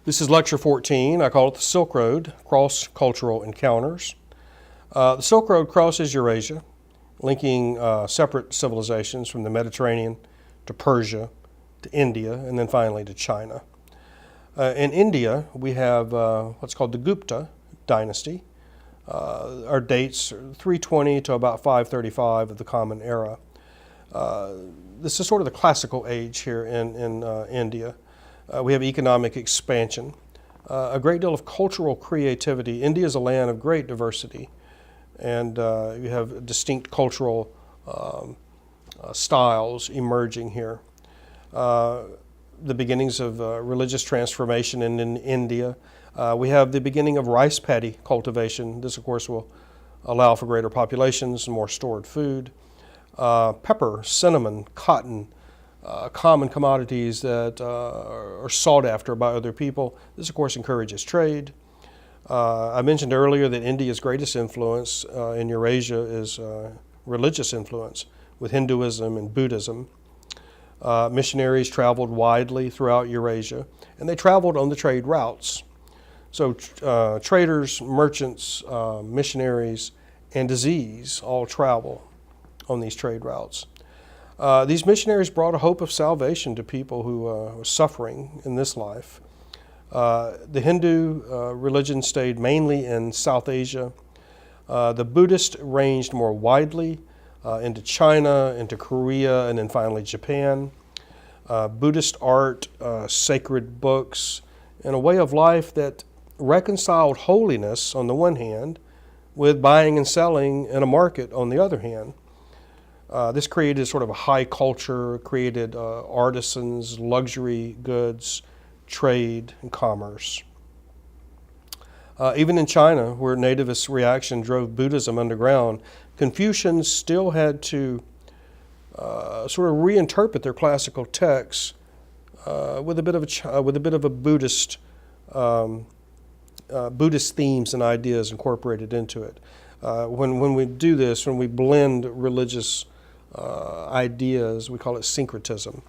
This is lecture 14. I call it the Silk Road, Cross-Cultural Encounters. The Silk Road crosses Eurasia, linking separate civilizations from the Mediterranean to Persia to India, and then finally to China. In India, we have what's called the Gupta dynasty. Our dates are 320 to about 535 of the Common Era. This is sort of the classical age here in India. We have economic expansion, a great deal of cultural creativity. India is a land of great diversity, and you have distinct cultural styles emerging here. The beginnings of religious transformation in India. We have the beginning of rice paddy cultivation. This, of course, will allow for greater populations and more stored food. Pepper, cinnamon, cotton, common commodities that are sought after by other people. This, of course, encourages trade. I mentioned earlier that India's greatest influence in Eurasia is religious influence with Hinduism and Buddhism. Missionaries traveled widely throughout Eurasia, and they traveled on the trade routes. So traders, merchants, missionaries, and disease all travel on these trade routes. These missionaries brought a hope of salvation to people who were suffering in this life. The Hindu religion stayed mainly in South Asia. The Buddhist ranged more widely into China, into Korea, and then finally Japan. Buddhist art, sacred books, and a way of life that reconciled holiness on the one hand with buying and selling in a market on the other hand. This created sort of a high culture, created artisans, luxury goods, trade, and commerce. Even in China, where nativist reaction drove Buddhism underground, Confucians still had to sort of reinterpret their classical texts with a bit of a Buddhist Buddhist themes and ideas incorporated into it. When we do this, when we blend religious ideas, we call it syncretism.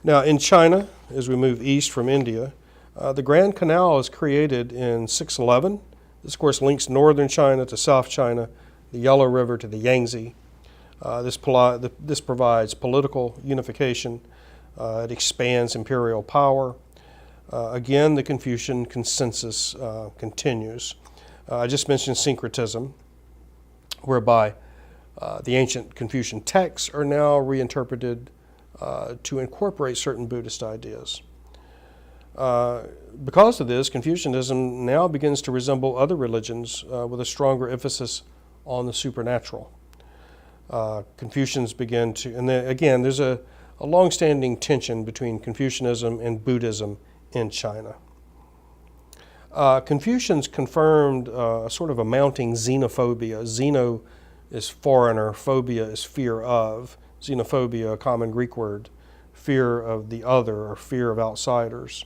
Now, in China, as we move east from India, the Grand Canal is created in 611. This, of course, links northern China to South China, the Yellow River to the Yangtze. This provides political unification. It expands imperial power. Again, the Confucian consensus continues. I just mentioned syncretism, whereby the ancient Confucian texts are now reinterpreted to incorporate certain Buddhist ideas. Because of this, Confucianism now begins to resemble other religions with a stronger emphasis on the supernatural. Confucians begin to, and then, again, there's a long-standing tension between Confucianism and Buddhism in China. Confucians confirmed sort of a mounting xenophobia. Xeno is foreigner, phobia is fear of. Xenophobia, a common Greek word, fear of the other or fear of outsiders.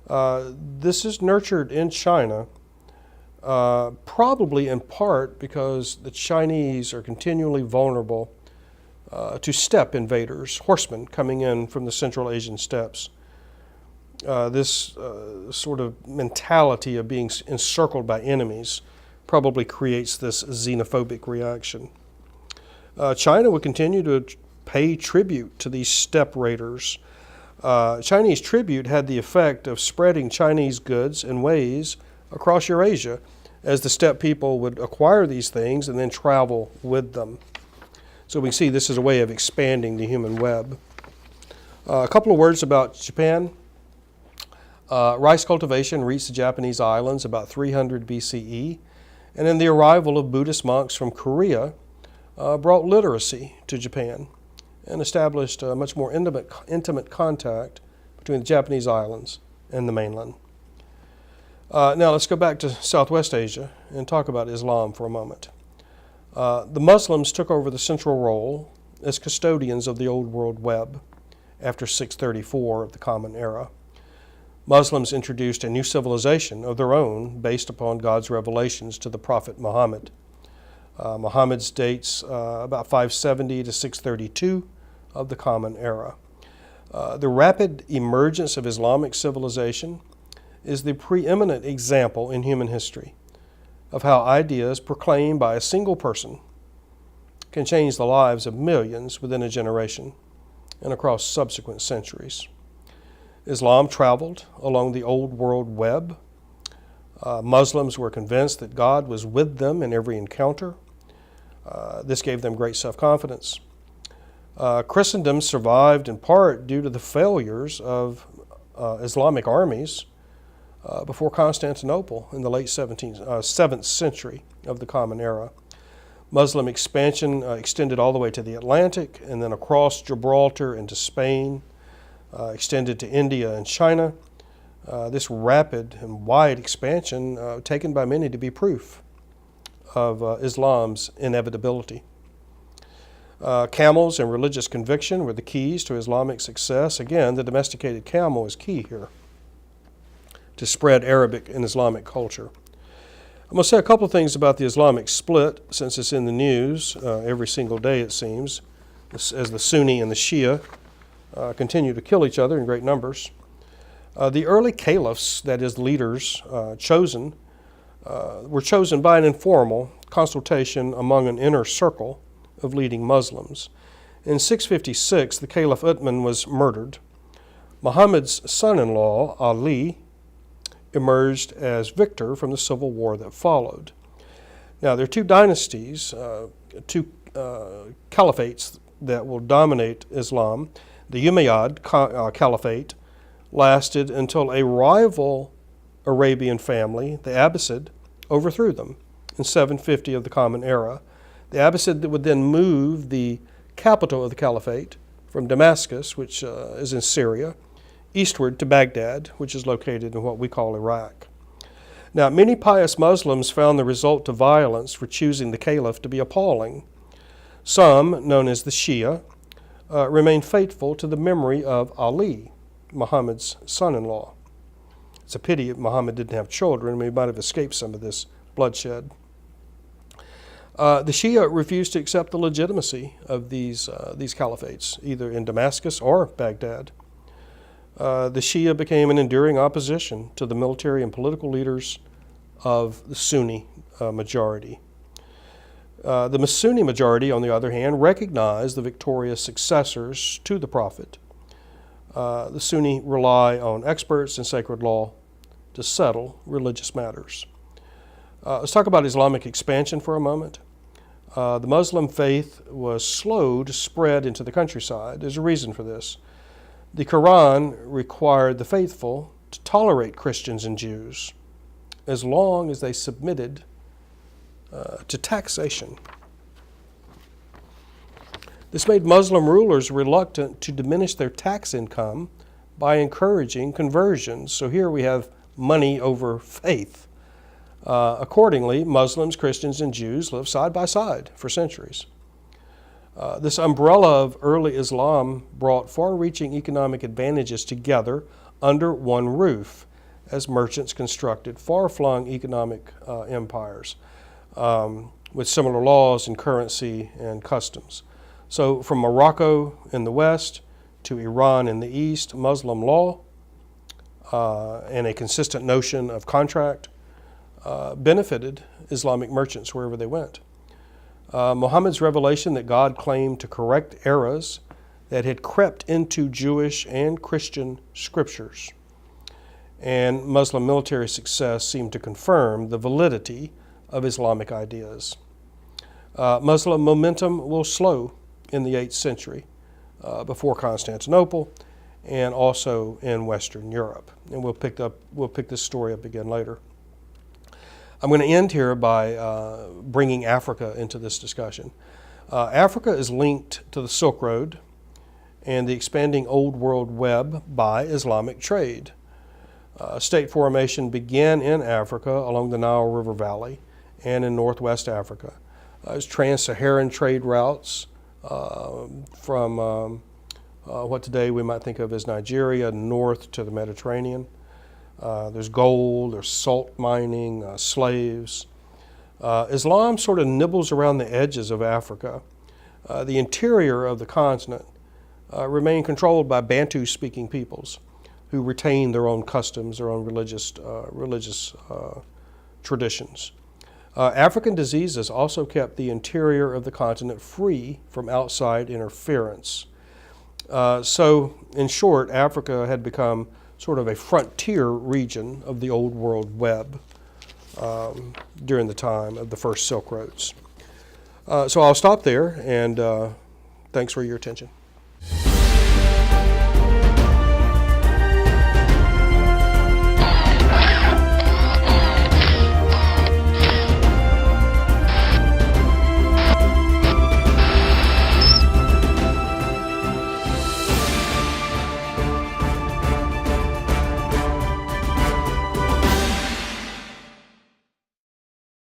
This is nurtured in China, probably in part because the Chinese are continually vulnerable to steppe invaders, horsemen coming in from the Central Asian steppes. This sort of mentality of being encircled by enemies probably creates this xenophobic reaction. China would continue to pay tribute to these steppe raiders. Chinese tribute had the effect of spreading Chinese goods and ways across Eurasia as the steppe people would acquire these things and then travel with them. So we can see this is a way of expanding the human web. A couple of words about Japan. Rice cultivation reached the Japanese islands about 300 BCE, and then the arrival of Buddhist monks from Korea brought literacy to Japan and established a much more intimate contact between the Japanese islands and the mainland. Now let's go back to Southwest Asia and talk about Islam for a moment. The Muslims took over the central role as custodians of the Old World Web after 634 of the Common Era. Muslims introduced a new civilization of their own based upon God's revelations to the Prophet Muhammad. Muhammad's dates about 570 to 632 of the Common Era. The rapid emergence of Islamic civilization is the preeminent example in human history of how ideas proclaimed by a single person can change the lives of millions within a generation and across subsequent centuries. Islam traveled along the old world web. Muslims were convinced that God was with them in every encounter. This gave them great self-confidence. Christendom survived in part due to the failures of Islamic armies before Constantinople in the late 7th century of the Common Era. Muslim expansion extended all the way to the Atlantic and then across Gibraltar into Spain, extended to India and China. This rapid and wide expansion taken by many to be proof of Islam's inevitability. Camels and religious conviction were the keys to Islamic success. Again, the domesticated camel is key here to spread Arabic and Islamic culture. I'm going to say a couple of things about the Islamic split, since it's in the news every single day, it seems, as the Sunni and the Shia continue to kill each other in great numbers. The early caliphs, that is, leaders were chosen by an informal consultation among an inner circle of leading Muslims. In 656, the Caliph Uthman was murdered. Muhammad's son-in-law, Ali, emerged as victor from the civil war that followed. Now, there are two dynasties, two caliphates that will dominate Islam. The Umayyad Caliphate lasted until a rival Arabian family, the Abbasid, overthrew them in 750 of the Common Era. The Abbasid would then move the capital of the caliphate from Damascus, which is in Syria, eastward to Baghdad, which is located in what we call Iraq. Now, many pious Muslims found the result of violence for choosing the caliph to be appalling. Some, known as the Shia, remained faithful to the memory of Ali, Muhammad's son-in-law. It's a pity Muhammad didn't have children. We might have escaped some of this bloodshed. The Shia refused to accept the legitimacy of these caliphates, either in Damascus or Baghdad. The Shia became an enduring opposition to the military and political leaders of the Sunni majority. The Sunni majority, on the other hand, recognized the victorious successors to the Prophet. The Sunni rely on experts in sacred law to settle religious matters. Let's talk about Islamic expansion for a moment. The Muslim faith was slow to spread into the countryside. There's a reason for this. The Quran required the faithful to tolerate Christians and Jews as long as they submitted to taxation. This made Muslim rulers reluctant to diminish their tax income by encouraging conversions. So here we have money over faith. Accordingly, Muslims, Christians, and Jews lived side by side for centuries. This umbrella of early Islam brought far-reaching economic advantages together under one roof as merchants constructed far-flung economic empires with similar laws and currency and customs. So from Morocco in the west to Iran in the east, Muslim law and a consistent notion of contract benefited Islamic merchants wherever they went. Muhammad's revelation that God claimed to correct errors that had crept into Jewish and Christian scriptures, and Muslim military success seemed to confirm the validity of Islamic ideas. Muslim momentum will slow in the 8th century before Constantinople and also in Western Europe. And we'll pick this story up again later. I'm going to end here by bringing Africa into this discussion. Africa is linked to the Silk Road and the expanding Old World Web by Islamic trade. State formation began in Africa along the Nile River Valley and in northwest Africa. As trans-Saharan trade routes from what today we might think of as Nigeria north to the Mediterranean. There's gold, there's salt mining, slaves. Islam sort of nibbles around the edges of Africa. The interior of the continent remained controlled by Bantu-speaking peoples. who retained their own customs, their own religious traditions. African diseases also kept the interior of the continent free from outside interference. So, in short, Africa had become sort of a frontier region of the Old World Web during the time of the first Silk Roads. So I'll stop there, and thanks for your attention.